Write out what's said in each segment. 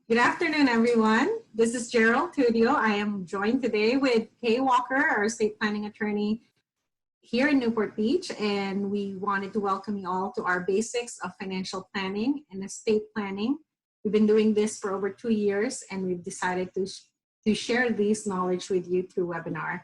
Good afternoon, everyone. This is Jaril, Tudio. I am joined today with Kay Walker, our estate planning attorney here in Newport Beach, and we wanted to welcome you all to our basics of financial planning and estate planning. We've been doing this for over 2 years, and we've decided to share this knowledge with you through webinar.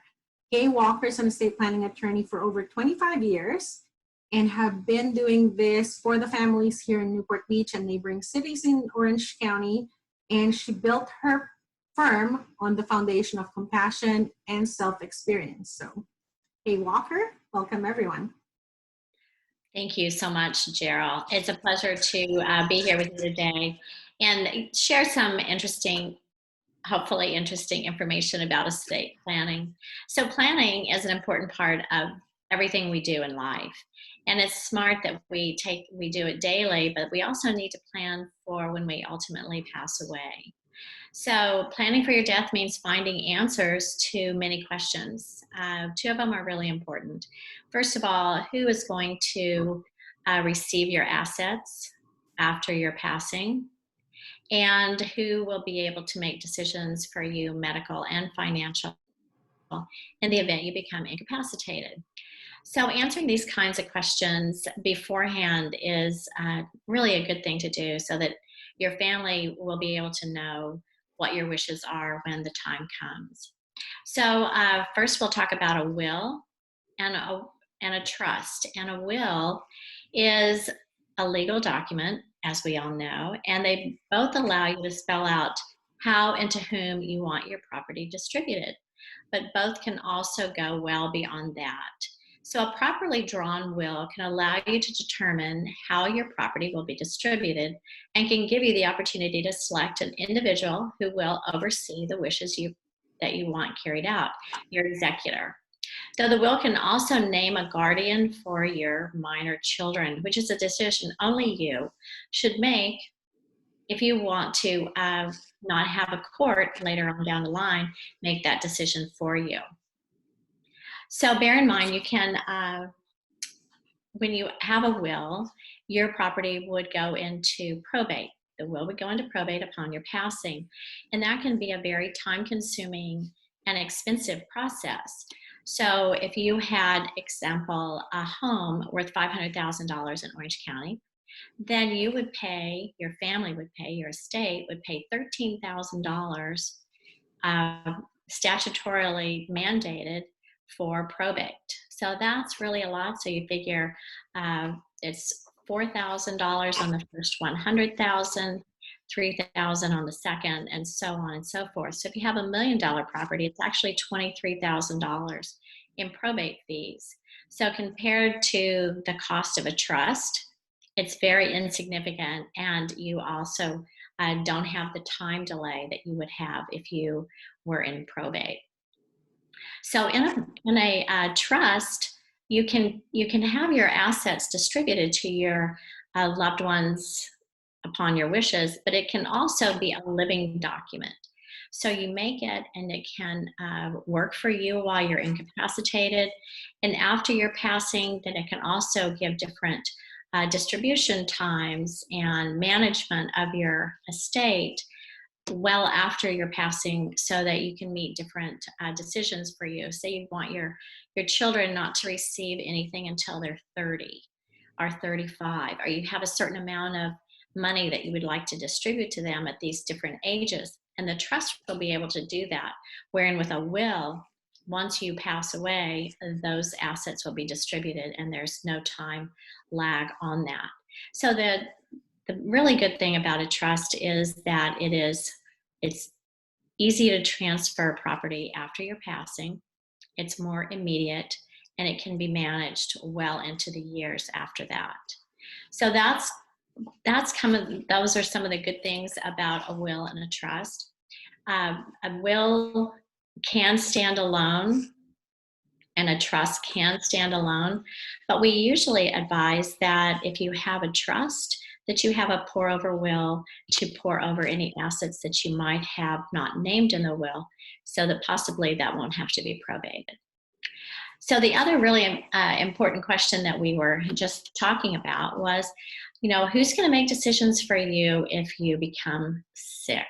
Kay Walker is an estate planning attorney for over 25 years and have been doing this for the families here in Newport Beach and neighboring cities in Orange County. And she built her firm on the foundation of compassion and self-experience. So, Kay Walker, welcome everyone. Thank you so much, Jaril. It's a pleasure to be here with you today and share some hopefully interesting information about estate planning. So planning is an important part of everything we do in life. And it's smart that we do it daily, but we also need to plan for when we ultimately pass away. So planning for your death means finding answers to many questions. Two of them are really important. First of all, who is going to receive your assets after your passing? And who will be able to make decisions for you, medical and financial, in the event you become incapacitated? So answering these kinds of questions beforehand is really a good thing to do so that your family will be able to know what your wishes are when the time comes. So first we'll talk about a will and a trust. And a will is a legal document, as we all know, and they both allow you to spell out how and to whom you want your property distributed. But both can also go well beyond that. So a properly drawn will can allow you to determine how your property will be distributed and can give you the opportunity to select an individual who will oversee the wishes that you want carried out, your executor. So the will can also name a guardian for your minor children, which is a decision only you should make if you want to not have a court later on down the line make that decision for you. So bear in mind, you can, when you have a will, your property would go into probate. The will would go into probate upon your passing. And that can be a very time-consuming and expensive process. So if you had, example, a home worth $500,000 in Orange County, then you would pay, your family would pay, your estate would pay $13,000 statutorily mandated for probate. So that's really a lot. So you figure it's $4,000 on the first 100,000, 3,000 on the second, and so on and so forth. So if you have $1 million property, it's actually $23,000 in probate fees. So compared to the cost of a trust, it's very insignificant, and you also don't have the time delay that you would have if you were in probate. So in a trust, you can have your assets distributed to your loved ones upon your wishes, but it can also be a living document. So you make it, and it can work for you while you're incapacitated, and after your passing, then it can also give different distribution times and management of your estate well after your passing, so that you can meet different decisions for you. Say you want your children not to receive anything until they're 30 or 35, or you have a certain amount of money that you would like to distribute to them at these different ages, and the trust will be able to do that. Wherein with a will, once you pass away, those assets will be distributed, and there's no time lag on that. So the really good thing about a trust is that it's easy to transfer property after your passing. It's more immediate, and it can be managed well into the years after that. So those are some of the good things about a will and a trust. A will can stand alone, and a trust can stand alone, but we usually advise that if you have a trust, that you have a pour over will to pour over any assets that you might have not named in the will, so that possibly that won't have to be probated. So the other really important question that we were just talking about was, who's going to make decisions for you if you become sick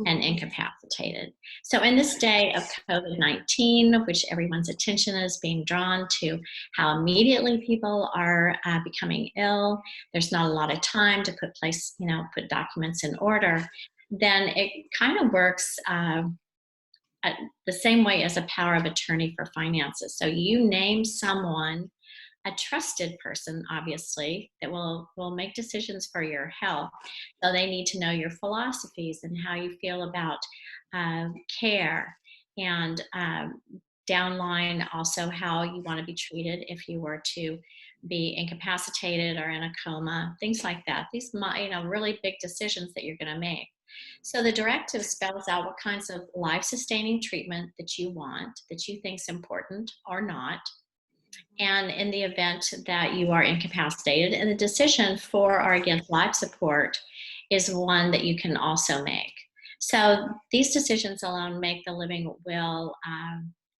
and incapacitated? So in this day of COVID-19, which everyone's attention is being drawn to how immediately people are becoming ill, there's not a lot of time to put documents in order, then it kind of works the same way as a power of attorney for finances. So you name someone, a trusted person, obviously, that will make decisions for your health. So they need to know your philosophies and how you feel about care, and downline also how you want to be treated if you were to be incapacitated or in a coma, things like that. These really big decisions that you're going to make. So the directive spells out what kinds of life-sustaining treatment that you want, that you think is important or not. And in the event that you are incapacitated, and the decision for or against life support is one that you can also make. So these decisions alone make the living will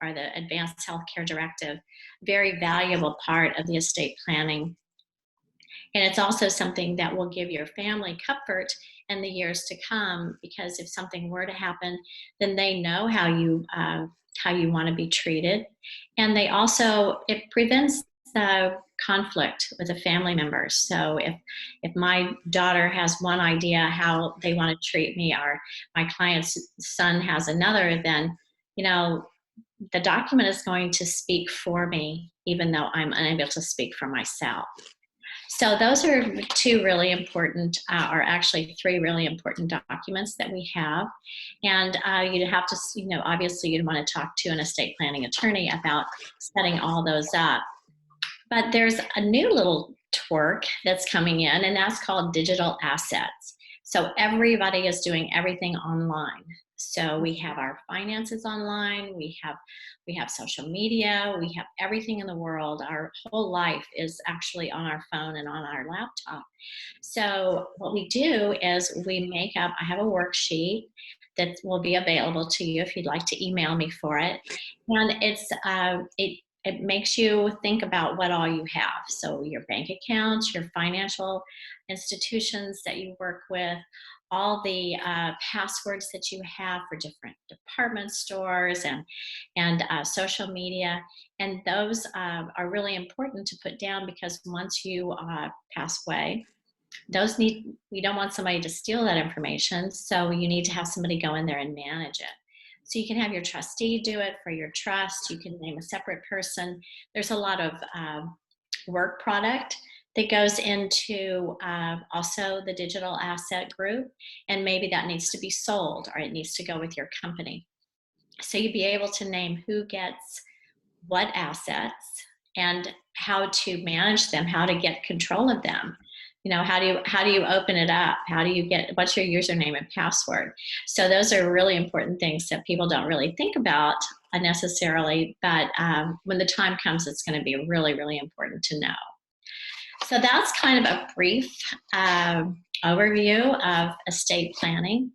or the Advanced Healthcare Directive very valuable part of the estate planning. And it's also something that will give your family comfort in the years to come, because if something were to happen, then they know how you want to be treated. And it prevents the conflict with a family member. So if my daughter has one idea how they want to treat me, or my client's son has another, then, the document is going to speak for me, even though I'm unable to speak for myself. So those are two really important, or actually three really important documents that we have. And you'd have to, obviously you'd want to talk to an estate planning attorney about setting all those up. But there's a new little twerk that's coming in, and that's called digital assets. So everybody is doing everything online. So we have our finances online, we have social media, we have everything in the world. Our whole life is actually on our phone and on our laptop. So what we do is I have a worksheet that will be available to you if you'd like to email me for it. And it makes you think about what all you have. So your bank accounts, your financial institutions that you work with, all the passwords that you have for different department stores and social media. And those are really important to put down, because once you pass away, we don't want somebody to steal that information. So you need to have somebody go in there and manage it. So you can have your trustee do it for your trust. You can name a separate person. There's a lot of work product that goes into also the digital asset group, and maybe that needs to be sold, or it needs to go with your company. So you'd be able to name who gets what assets and how to manage them, how to get control of them. How do you open it up? What's your username and password? So those are really important things that people don't really think about necessarily, but when the time comes, it's going to be really, really important to know. So that's kind of a brief overview of estate planning.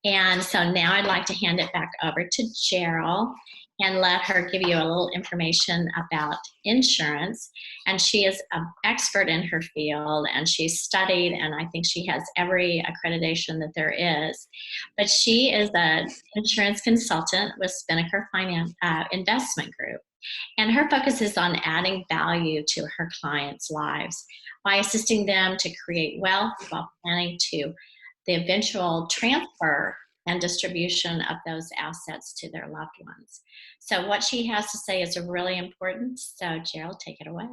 And so now I'd like to hand it back over to Jaril and let her give you a little information about insurance. And she is an expert in her field, and she's studied, and I think she has every accreditation that there is. But she is an insurance consultant with Spinnaker Investment Group. And her focus is on adding value to her clients' lives by assisting them to create wealth while planning to the eventual transfer and distribution of those assets to their loved ones. So what she has to say is really important. So Jaril, take it away.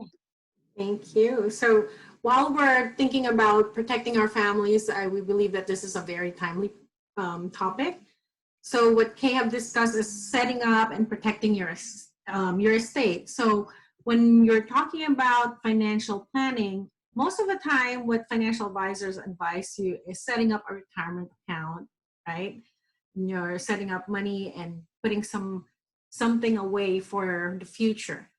Thank you. So while we're thinking about protecting our families, we believe that this is a very timely topic. So what Kay have discussed is setting up and protecting your estate. So when you're talking about financial planning, most of the time what financial advisors advise you is setting up a retirement account, right? You're setting up money and putting something away for the future.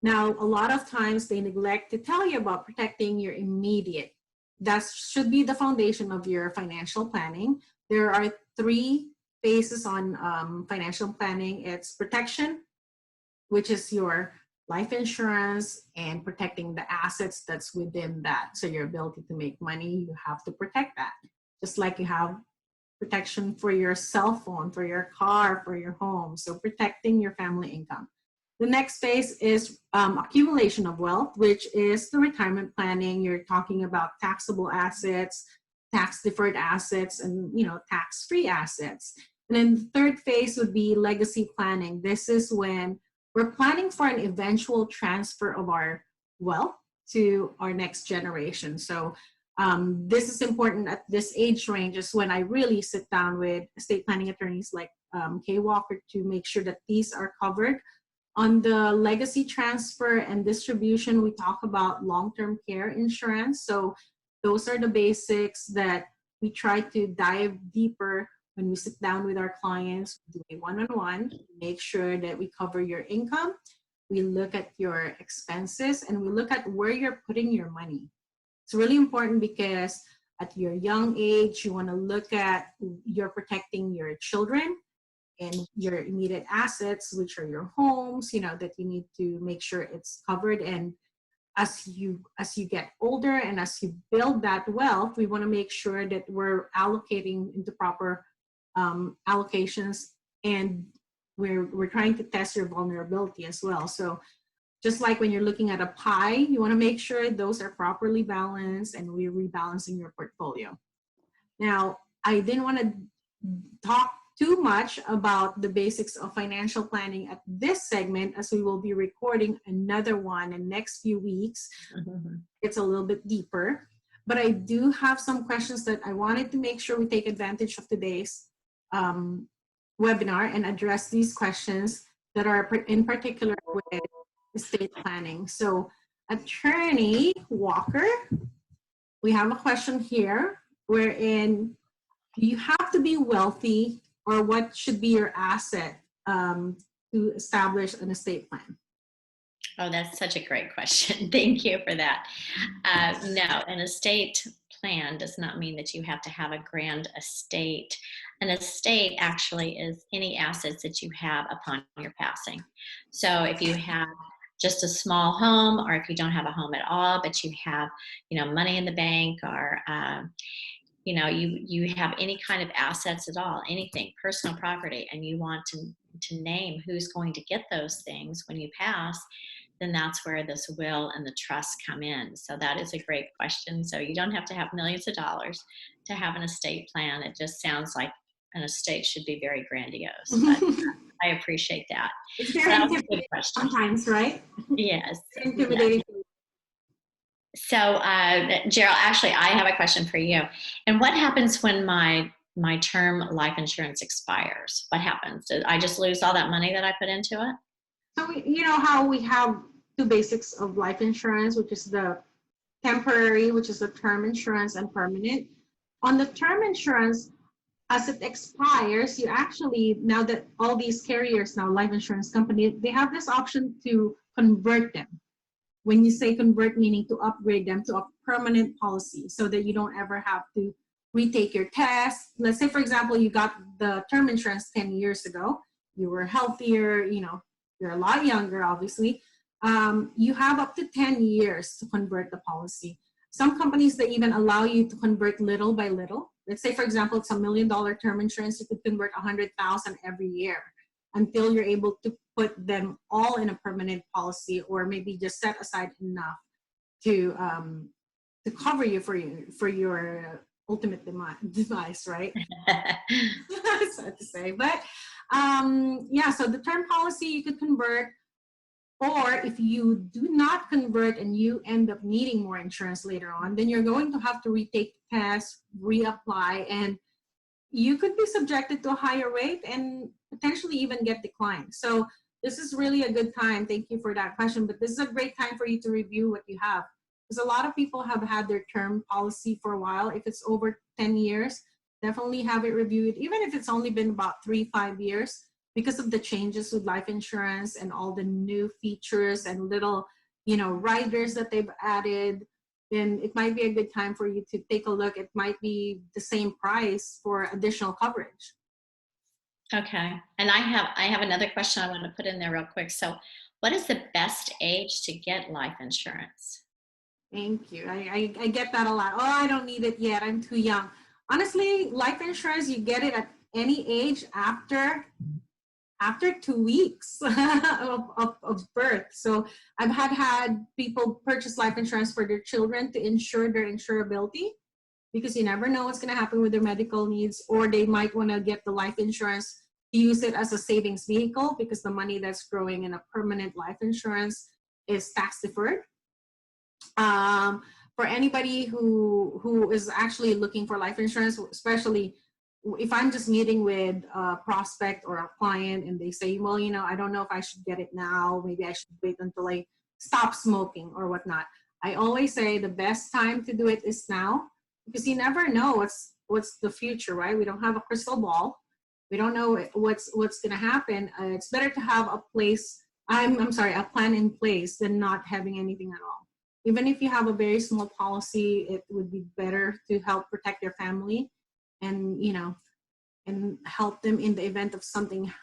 Now, a lot of times they neglect to tell you about protecting your immediate. That should be the foundation of your financial planning. There are three phases on financial planning. It's protection, which is your life insurance and protecting the assets that's within that. So your ability to make money, you have to protect that. Just like you have protection for your cell phone, for your car, for your home. So protecting your family income. The next phase is accumulation of wealth, which is the retirement planning. You're talking about taxable assets, tax deferred assets, and tax-free assets. And then the third phase would be legacy planning. This is when we're planning for an eventual transfer of our wealth to our next generation. So this is important at this age range, is when I really sit down with estate planning attorneys like Kay Walker to make sure that these are covered. On the legacy transfer and distribution, we talk about long-term care insurance. So those are the basics that we try to dive deeper when we sit down with our clients, do a one-on-one, make sure that we cover your income, we look at your expenses, and we look at where you're putting your money. It's really important because at your young age, you want to look at you're protecting your children and your immediate assets, which are your homes, that you need to make sure it's covered. And as you get older and as you build that wealth, we want to make sure that we're allocating into proper allocations, and we're trying to test your vulnerability as well. So just like when you're looking at a pie, you want to make sure those are properly balanced, and we're rebalancing your portfolio. Now, I didn't want to talk too much about the basics of financial planning at this segment, as we will be recording another one in the next few weeks. It's a little bit deeper, but I do have some questions that I wanted to make sure we take advantage of today's webinar and address these questions that are in particular with estate planning. So Attorney Walker, we have a question here wherein you have to be wealthy, or what should be your asset to establish an estate plan? Oh, that's such a great question. Thank you for that. No, an estate plan does not mean that you have to have a grand estate. An estate actually is any assets that you have upon your passing. So if you have just a small home, or if you don't have a home at all, but you have, money in the bank, or you have any kind of assets at all, anything, personal property, and you want to name who's going to get those things when you pass, then that's where this will and the trust come in. So that is a great question. So you don't have to have millions of dollars to have an estate plan. It just sounds like an estate should be very grandiose. But I appreciate that. It's very intimidating sometimes, right? Yes. Intimidating. Yes. So, Jaril, actually, I have a question for you. And what happens when my term life insurance expires? What happens? Did I just lose all that money that I put into it? So, you know how we have two basics of life insurance, which is the temporary, which is the term insurance, and permanent. On the term insurance, as it expires, you actually, now that all these carriers now, life insurance company, they have this option to convert them. When you say convert, meaning to upgrade them to a permanent policy, so that you don't ever have to retake your test. Let's say, for example, you got the term insurance 10 years ago, you were healthier, you're a lot younger, obviously. You have up to 10 years to convert the policy. Some companies, they even allow you to convert little by little. Let's say, for example, it's $1 million term insurance, you could convert 100,000 every year until you're able to put them all in a permanent policy, or maybe just set aside enough to cover you for your ultimate demise, right? That's hard to say, but yeah. So the term policy you could convert, or if you do not convert and you end up needing more insurance later on, then you're going to have to retake the test, reapply, and you could be subjected to a higher rate and potentially even get declined. So this is really a good time. Thank you for that question. But this is a great time for you to review what you have, because a lot of people have had their term policy for a while. If it's over 10 years, definitely have it reviewed, even if it's only been about 3-5 years, because of the changes with life insurance and all the new features and little, riders that they've added. Then it might be a good time for you to take a look. It might be the same price for additional coverage. Okay. And I have another question I want to put in there real quick. So What is the best age to get life insurance? Thank you. I get that a lot. Oh, I don't need it yet. I'm too young. Honestly, life insurance, you get it at any age after 2 weeks of birth. So I've had people purchase life insurance for their children to ensure their insurability, because you never know what's going to happen with their medical needs, or they might want to get the life insurance to use it as a savings vehicle, because the money that's growing in a permanent life insurance is tax deferred. For anybody who is actually looking for life insurance, especially if I'm just meeting with a prospect or a client and they say, well, I don't know if I should get it now. Maybe I should wait until I stop smoking or whatnot. I always say the best time to do it is now, because you never know what's the future, right? We don't have a crystal ball. We don't know what's going to happen. It's better to have a plan in place than not having anything at all. Even if you have a very small policy, it would be better to help protect your family, and and help them in the event of something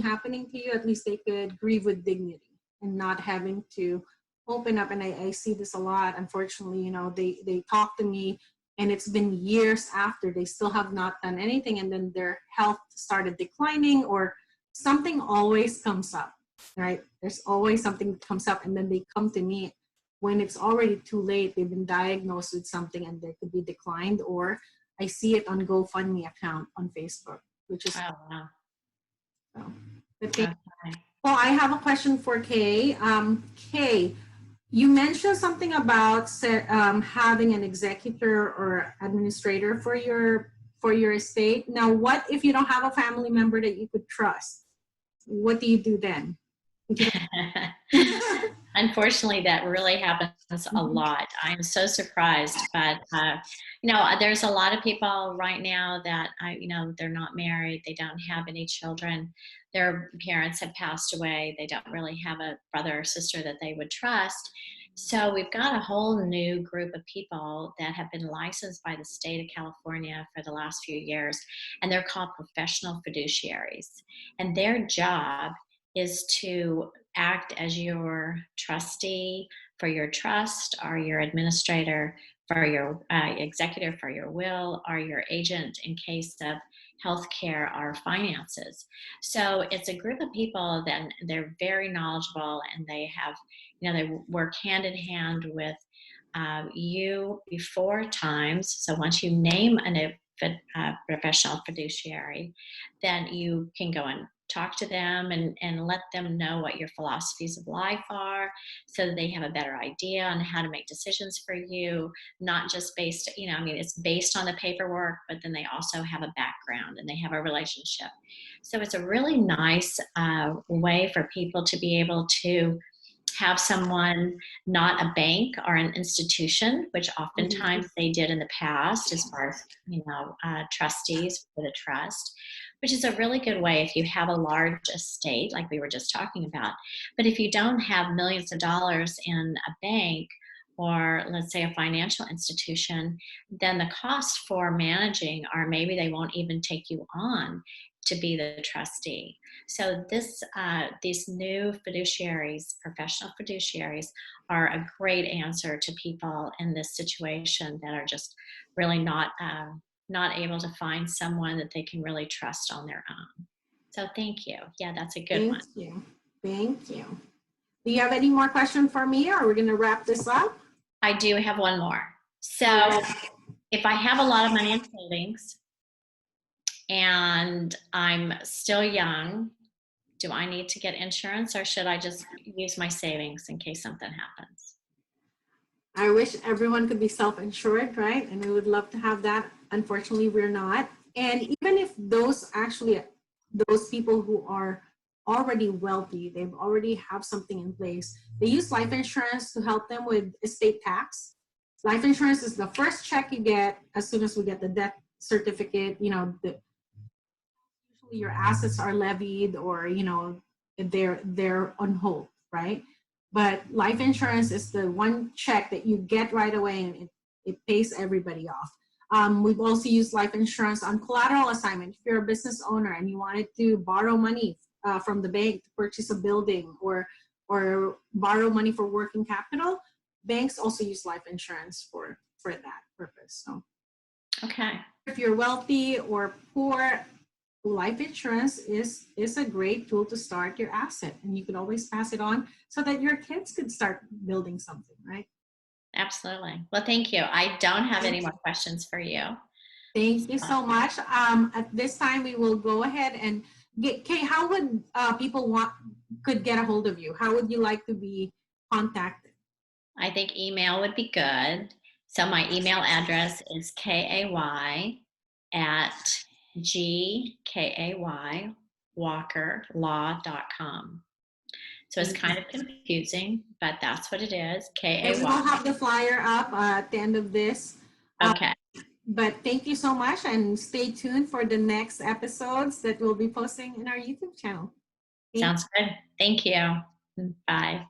happening to you. At least they could grieve with dignity and not having to open up. And I see this a lot, unfortunately. They talk to me, and it's been years after, they still have not done anything, and then their health started declining, or something always comes up, right? There's always something that comes up, and then they come to me when it's already too late. They've been diagnosed with something and they could be declined, or I see it on GoFundMe account on Facebook, which is Wow. so. Well, I have a question for Kay. Kay, you mentioned something about having an executor or administrator for your estate. Now, what if you don't have a family member that you could trust? What do you do then? Unfortunately, that really happens a lot. I'm so surprised, but there's a lot of people right now that they're not married, they don't have any children, their parents have passed away, they don't really have a brother or sister that they would trust. So we've got a whole new group of people that have been licensed by the state of California for the last few years, and they're called professional fiduciaries. And their job is to act as your trustee for your trust, or your administrator for your executor for your will, or your agent in case of healthcare or finances. So it's a group of people that they're very knowledgeable, and they have, they work hand in hand with you before times. So once you name a professional fiduciary, then you can go and talk to them and let them know what your philosophies of life are, so that they have a better idea on how to make decisions for you, not just based, it's based on the paperwork, but then they also have a background and they have a relationship. So it's a really nice way for people to be able to have someone, not a bank or an institution, which oftentimes they did in the past as far as, trustees for the trust, which is a really good way if you have a large estate like we were just talking about. But if you don't have millions of dollars in a bank, or let's say a financial institution, then the cost for managing, or maybe they won't even take you on to be the trustee. So these new fiduciaries, professional fiduciaries, are a great answer to people in this situation that are just really not able to find someone that they can really trust on their own. So thank you. Yeah, that's a good one. Thank you. Do you have any more questions for me, or are we going to wrap this up? I do have one more. So if I have a lot of money in savings and I'm still young, do I need to get insurance, or should I just use my savings in case something happens? I wish everyone could be self-insured, right? And we would love to have that. Unfortunately, we're not. And even if those people who are already wealthy, they've already have something in place, they use life insurance to help them with estate tax. Life insurance is the first check you get as soon as we get the death certificate. Usually your assets are levied, or they're on hold, right? But life insurance is the one check that you get right away, and it pays everybody off. We've also used life insurance on collateral assignment. If you're a business owner and you wanted to borrow money from the bank to purchase a building, or or borrow money for working capital, banks also use life insurance for that purpose. So Okay. if you're wealthy or poor, life insurance is a great tool to start your asset, and you could always pass it on so that your kids could start building something, right? Absolutely. Well, thank you. I don't have any more questions for you. Thank you so much. At this time, we will go ahead and get, Kay, how would people could get a hold of you? How would you like to be contacted? I think email would be good. So my email address is kay@walkerlaw.com. So it's kind of confusing, but that's what it is. And we will have the flyer up at the end of this. Okay. But thank you so much, and stay tuned for the next episodes that we'll be posting in our YouTube channel. Sounds good. Thank you. Bye.